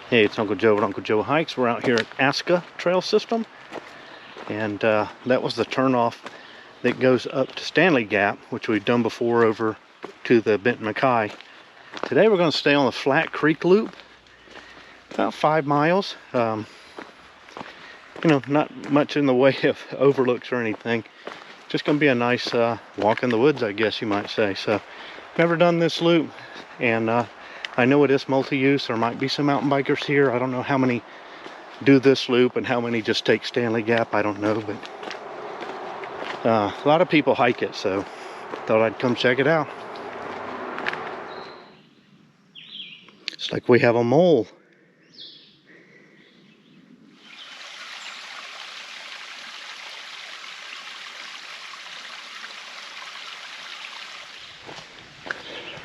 Hey, it's Uncle Joe at Uncle Joe Hikes. We're out here at Aska trail system, and that was the turnoff that goes up to Stanley Gap, which we've done before over to the Benton McKay. Today we're going to stay on the Flat Creek Loop, about 5 miles. You know, not much in the way of overlooks or anything. Just going to be a nice walk in the woods, I guess you might say. So, never done this loop, and I know it is multi-use. There might be some mountain bikers here. I don't know how many do this loop and how many just take Stanley Gap. I don't know, but a lot of people hike it, so thought I'd come check it out. It's like we have a mole.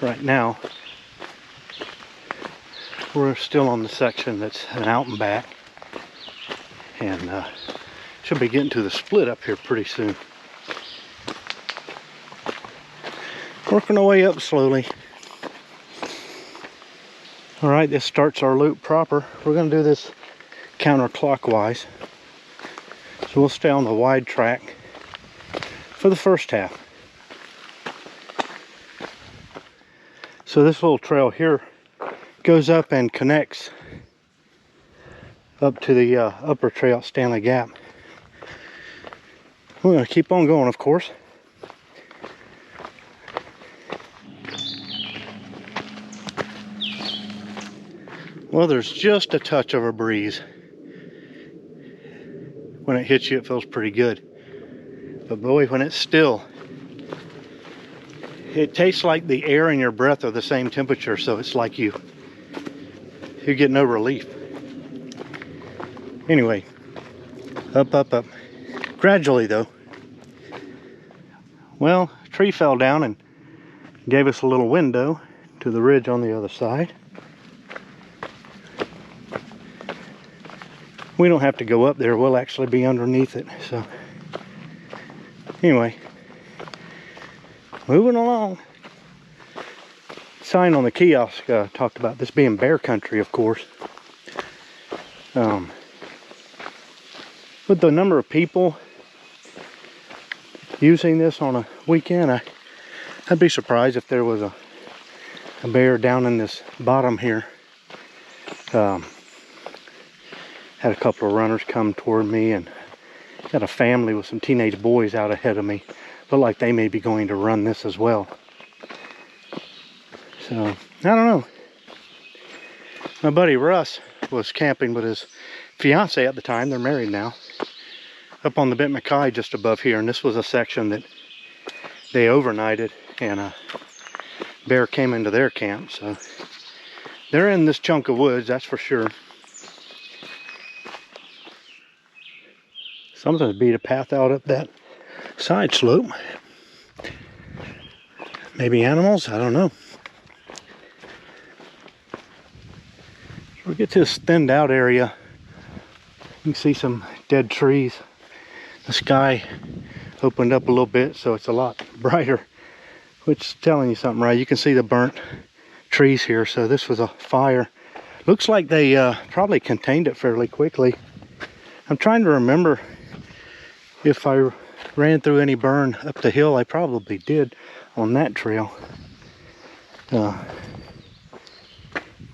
Right now, we're still on the section that's an out and back, and should be getting to the split up here pretty soon. Working our way up slowly. All right, this starts our loop proper. We're going to do this counterclockwise, so we'll stay on the wide track for the first half. So this little trail here goes up and connects up to the upper trail at Stanley Gap. We're going to keep on going, of course. Well, there's just a touch of a breeze. When it hits you, it feels pretty good. But boy, when it's still, it tastes like the air and your breath are the same temperature, so it's like you get no relief. Anyway, up, up, up. Gradually, though. Well, a tree fell down and gave us a little window to the ridge on the other side. We don't have to go up there. We'll actually be underneath it. So, anyway, moving along. Sign on the kiosk talked about this being bear country, of course. With the number of people using this on a weekend, I'd be surprised if there was a bear down in this bottom here. Had a couple of runners come toward me, and got a family with some teenage boys out ahead of me. Look like they may be going to run this as well. So, I don't know. My buddy Russ was camping with his fiance at the time. They're married now. Up on the Benton McKay just above here. And this was a section that they overnighted, and a bear came into their camp. So, they're in this chunk of woods, that's for sure. Something's beat a path out up that side slope. Maybe animals, I don't know. We get to this thinned out area. You can see some dead trees. The sky opened up a little bit, so it's a lot brighter, which is telling you something, right? You can see the burnt trees here. So this was a fire. Looks like they probably contained it fairly quickly. I'm trying to remember if I ran through any burn up the hill. I probably did on that trail.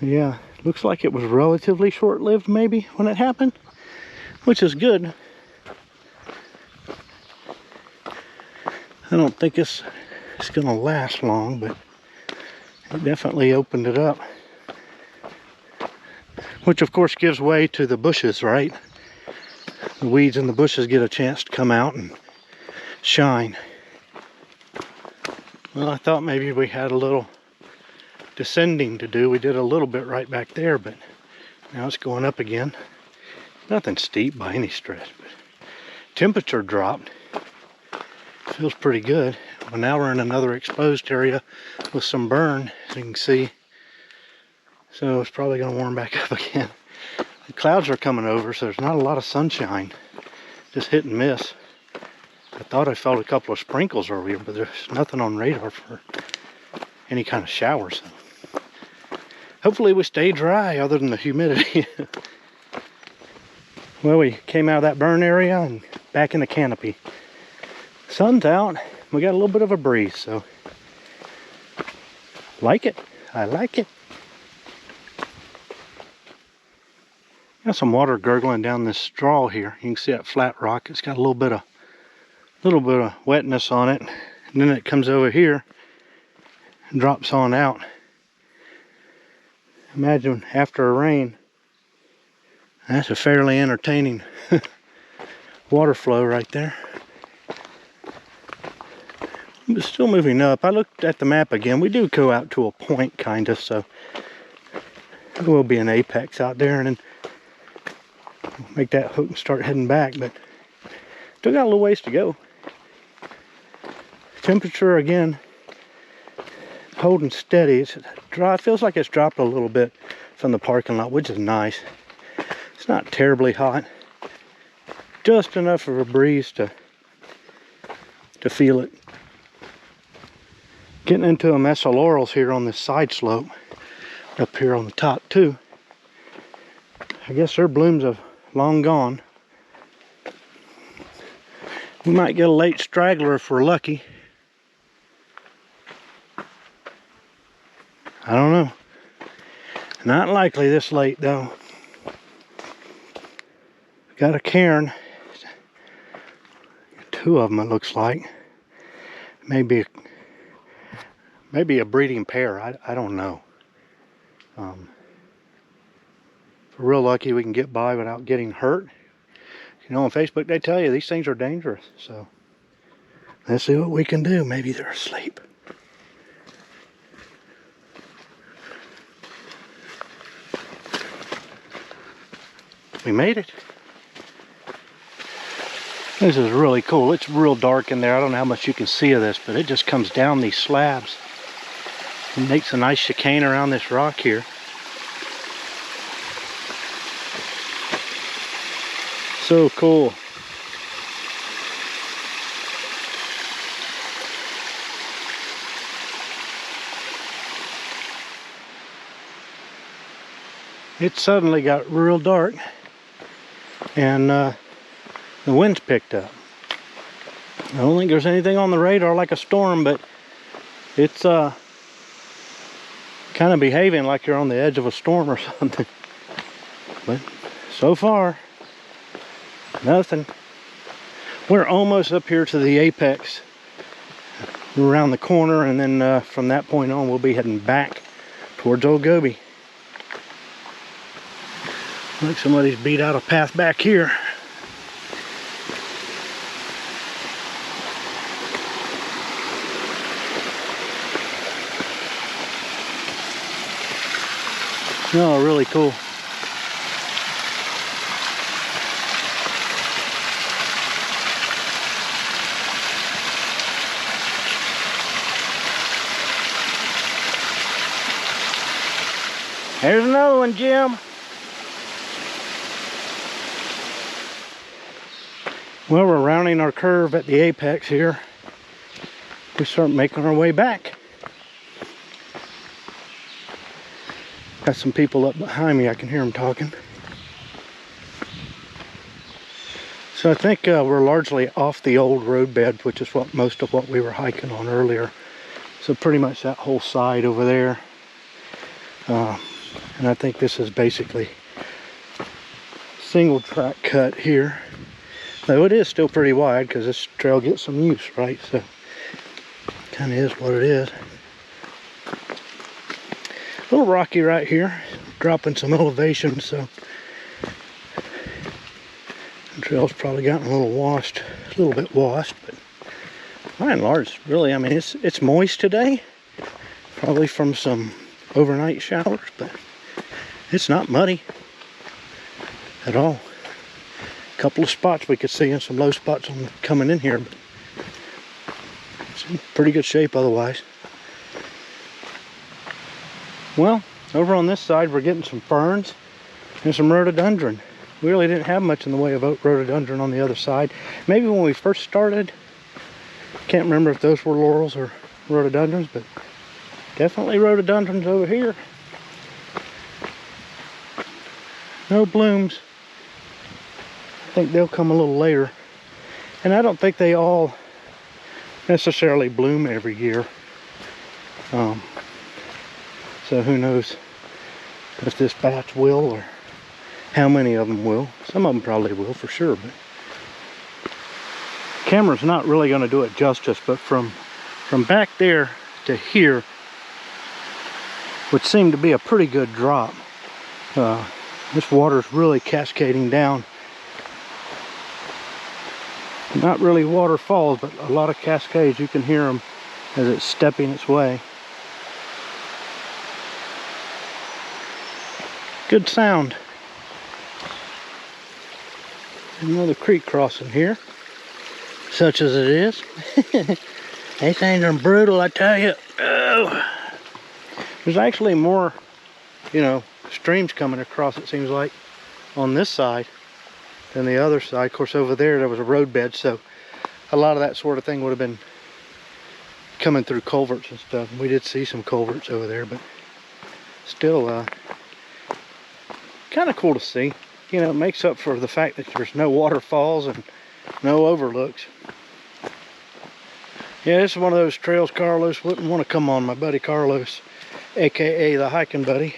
Yeah. Looks like it was relatively short-lived maybe when it happened, which is good. I don't think it's gonna last long, but it definitely opened it up. Which of course gives way to the bushes, right? The weeds in the bushes get a chance to come out and shine. Well, I thought maybe we had a little descending to do. We did a little bit right back there, but now it's going up again. Nothing steep by any stretch, but temperature dropped. Feels pretty good. Well, now we're in another exposed area with some burn, as you can see. So it's probably going to warm back up again. The clouds are coming over, so there's not a lot of sunshine. Just hit and miss. I thought I felt a couple of sprinkles earlier, but there's nothing on radar for any kind of showers. hopefully we stay dry other than the humidity. Well, we came out of that burn area and back in the canopy. Sun's out. We got a little bit of a breeze, so like it. I like it. Got some water gurgling down this straw here. You can see that flat rock. It's got a little bit of wetness on it, and then it comes over here and drops on out. Imagine after a rain. That's a fairly entertaining water flow right there. But still moving up. I looked at the map again. We do go out to a point, kind of, so there will be an apex out there, and then make that hook and start heading back. But still got a little ways to go. Temperature again holding steady. It's dry. It feels like it's dropped a little bit from the parking lot, which is nice. It's not terribly hot. Just enough of a breeze to feel it. Getting into a mess of laurels here on this side slope. Up here on the top too. I guess their blooms have long gone. We might get a late straggler if we're lucky. I don't know. Not likely this late though. Got a cairn. Two of them it looks like. Maybe a breeding pair. I don't know. If we're real lucky we can get by without getting hurt. You know, on Facebook they tell you these things are dangerous. So let's see what we can do. Maybe they're asleep. We made it. This is really cool. It's real dark in there. I don't know how much you can see of this, but it just comes down these slabs. It makes a nice chicane around this rock here. So cool. It suddenly got real dark, and the wind's picked up. I don't think there's anything on the radar like a storm, but it's kind of behaving like you're on the edge of a storm or something. But so far, nothing. We're almost up here to the apex. We're around the corner, and then from that point on we'll be heading back towards Old Gobi. Like somebody's beat out a path back here. Oh, really cool. There's another one, Jim. Well, we're rounding our curve at the apex here. We start making our way back. Got some people up behind me. I can hear them talking. So I think we're largely off the old road bed, which is what most of what we were hiking on earlier. So pretty much that whole side over there. And I think this is basically single track cut here. Though it is still pretty wide because this trail gets some use, right? So kind of is what it is. A little rocky right here, dropping some elevation, so the trail's probably gotten a little washed, a little bit washed, but by and large, really, I mean, it's moist today, probably from some overnight showers, but it's not muddy at all. A couple of spots we could see and some low spots on coming in here, but it's in pretty good shape otherwise. Well, over on this side we're getting some ferns and some rhododendron. We really didn't have much in the way of rhododendron on the other side. Maybe when we first started, can't remember if those were laurels or rhododendrons, but definitely rhododendrons over here. No blooms. I think they'll come a little later. And I don't think they all necessarily bloom every year. So who knows if this batch will, or how many of them will. Some of them probably will for sure, but camera's not really going to do it justice. But from back there to here would seem to be a pretty good drop. This water's really cascading down. Not really waterfalls, but a lot of cascades. You can hear them as it's stepping its way. Good sound. Another creek crossing here, such as it is. These things are brutal, I tell you. Oh. There's actually more, streams coming across, it seems like, on this side than the other side. Of course, over there was a roadbed, so a lot of that sort of thing would have been coming through culverts and stuff. We did see some culverts over there, but still kind of cool to see. It makes up for the fact that there's no waterfalls and no overlooks. Yeah, this is one of those trails Carlos wouldn't want to come on. My buddy Carlos, aka the hiking buddy,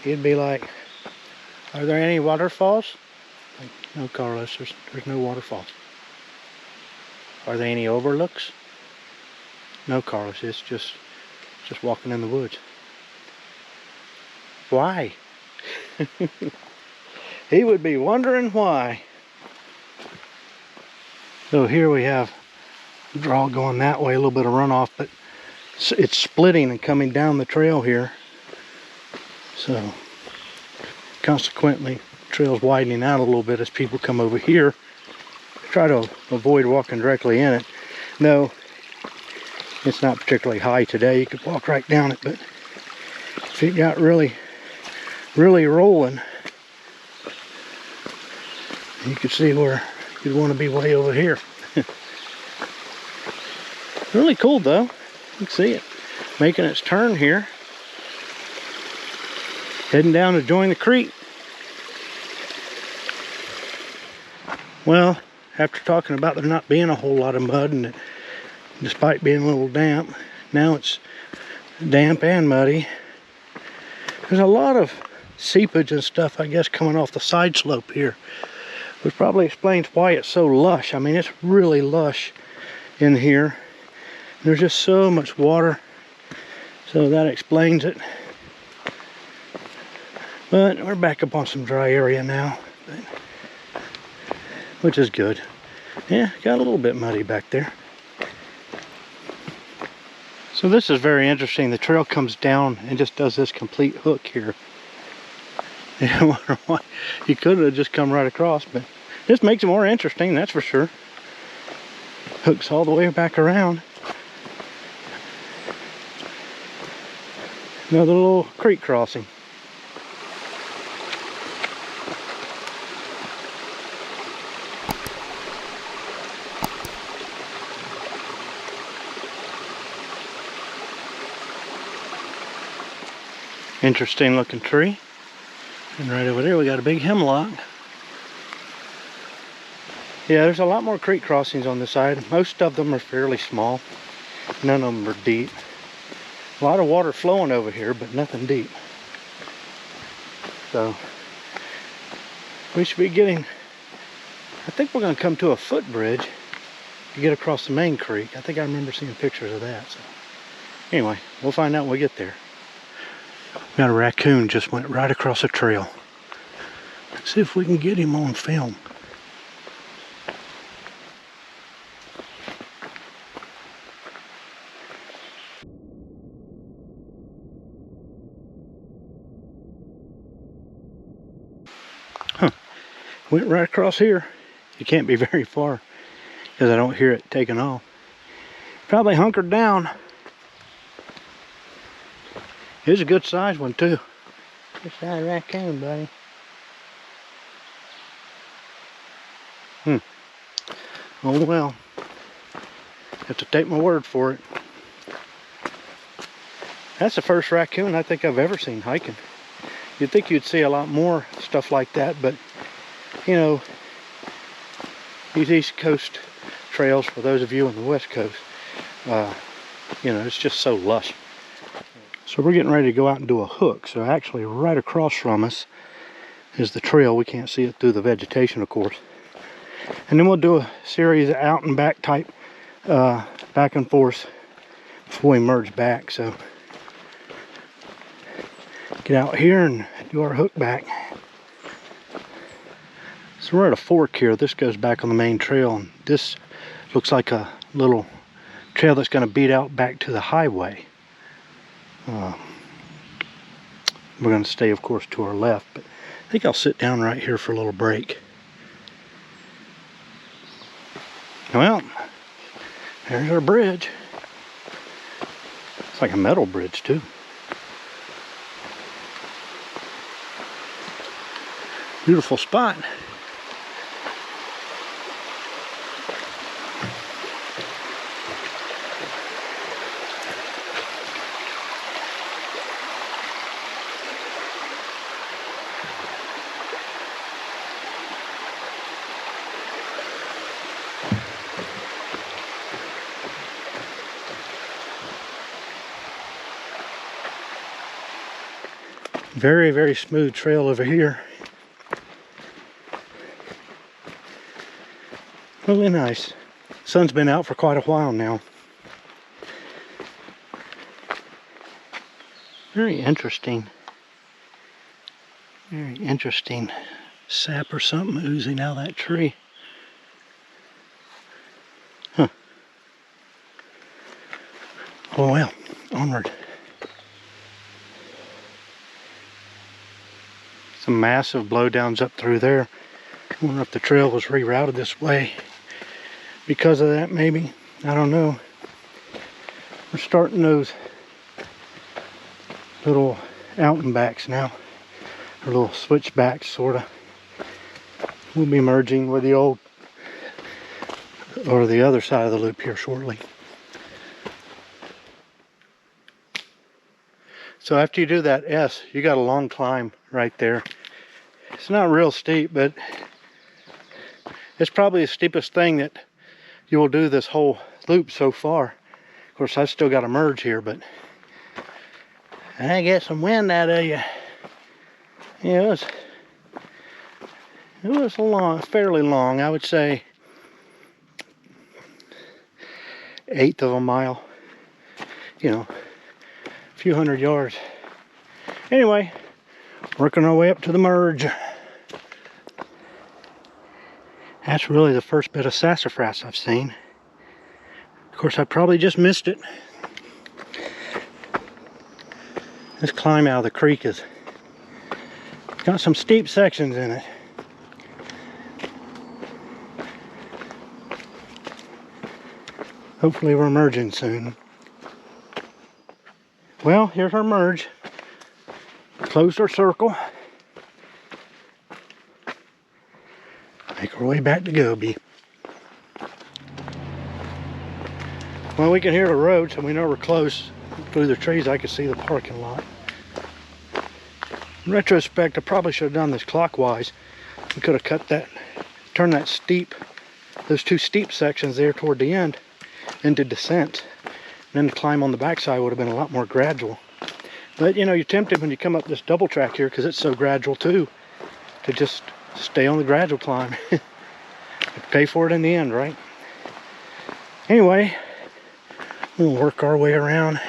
he'd be like, "Are there any waterfalls?" Like, no, Carlos, there's no waterfalls. Are there any overlooks? No, Carlos, it's just walking in the woods. Why? He would be wondering why. So here we have a draw going that way, a little bit of runoff, but it's splitting and coming down the trail here. So consequently, the trail's widening out a little bit as people come over here. Try to avoid walking directly in it. No, it's not particularly high today. You could walk right down it, but if it got really rolling, you could see where you'd want to be way over here. Really cool though. You can see it making its turn here, heading down to join the creek. Well, after talking about there not being a whole lot of mud, and despite being a little damp, now it's damp and muddy. There's a lot of seepage and stuff, I guess, coming off the side slope here, which probably explains why it's so lush. I mean, it's really lush in here. There's just so much water, so that explains it. But we're back up on some dry area now, which is good. Yeah, got a little bit muddy back there. So this is very interesting. The trail comes down and just does this complete hook here. I wonder why. You could have just come right across, but this makes it more interesting, that's for sure. Hooks all the way back around. Another little creek crossing. Interesting looking tree. And right over there we got a big hemlock. Yeah, there's a lot more creek crossings on this side. Most of them are fairly small. None of them are deep. A lot of water flowing over here, but nothing deep. So we should be getting, I think we're going to come to a footbridge to get across the main creek. I think I remember seeing pictures of that. So anyway, we'll find out when we get there. Got a raccoon just went right across the trail. Let's see if we can get him on film. Huh. Went right across here. You can't be very far because I don't hear it taking off. Probably hunkered down. Here's a good sized one too. Good sized raccoon, buddy. Oh well. Have to take my word for it. That's the first raccoon I think I've ever seen hiking. You'd think you'd see a lot more stuff like that, but you know, these East Coast trails, for those of you on the West Coast, you know, it's just so lush. So we're getting ready to go out and do a hook. So actually right across from us is the trail. We can't see it through the vegetation, of course. And then we'll do a series of out and back type, back and forth before we merge back. So get out here and do our hook back. So we're at a fork here. This goes back on the main trail, and this looks like a little trail that's going to beat out back to the highway. We're going to stay, of course, to our left, but I think I'll sit down right here for a little break. Well, there's our bridge. It's like a metal bridge, too. Beautiful spot. Very, very smooth trail over here. Really nice. Sun's been out for quite a while now. Very interesting. Very interesting. Sap or something oozing out of that tree. Huh. Oh well, onward. Some massive blowdowns up through there. I wonder if the trail was rerouted this way because of that, maybe. I don't know. We're starting those little out and backs now, or little switchbacks, sort of. We'll be merging with the old, or the other side of the loop here shortly. So after you do that S, you got a long climb right there. It's not real steep, but it's probably the steepest thing that you will do this whole loop so far. Of course, I've still got to merge here, but I get some wind out of you. Yeah, it was long, fairly long. I would say 1/8 of a mile. You know, a few hundred yards. Anyway, working our way up to the merge. That's really the first bit of sassafras I've seen. Of course, I probably just missed it. This climb out of the creek has got some steep sections in it. Hopefully we're merging soon. Well, here's our merge. Closed our circle. Make our way back to Gobi. Well, we can hear the road, so we know we're close. Through the trees, I can see the parking lot. In retrospect, I probably should have done this clockwise. We could have cut that, turned that steep, those two steep sections there toward the end into descent. And then the climb on the backside would have been a lot more gradual. But you know, you're tempted when you come up this double track here, because it's so gradual too, to just stay on the gradual climb. Pay for it in the end, right? Anyway, we'll work our way around.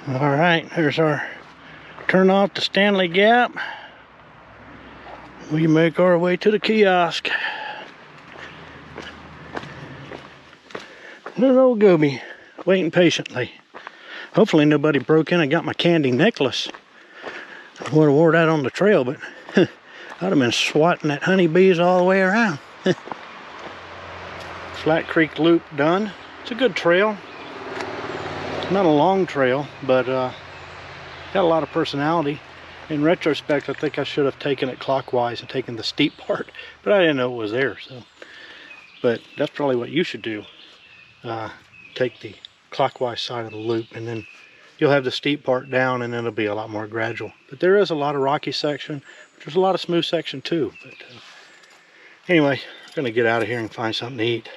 All right, there's our turn off to Stanley Gap. We make our way to the kiosk. There's old Gobi, waiting patiently. Hopefully nobody broke in and got my candy necklace. I would have wore that on the trail, but I'd have been swatting at honeybees all the way around. Flat Creek Loop done. It's a good trail. Not a long trail, but got a lot of personality. In retrospect, I think I should have taken it clockwise and taken the steep part, but I didn't know it was there. So, but that's probably what you should do. Take the clockwise side of the loop and then you'll have the steep part down, and then it'll be a lot more gradual. But there is a lot of rocky section. There's a lot of smooth section too. But anyway, I'm gonna get out of here and find something to eat.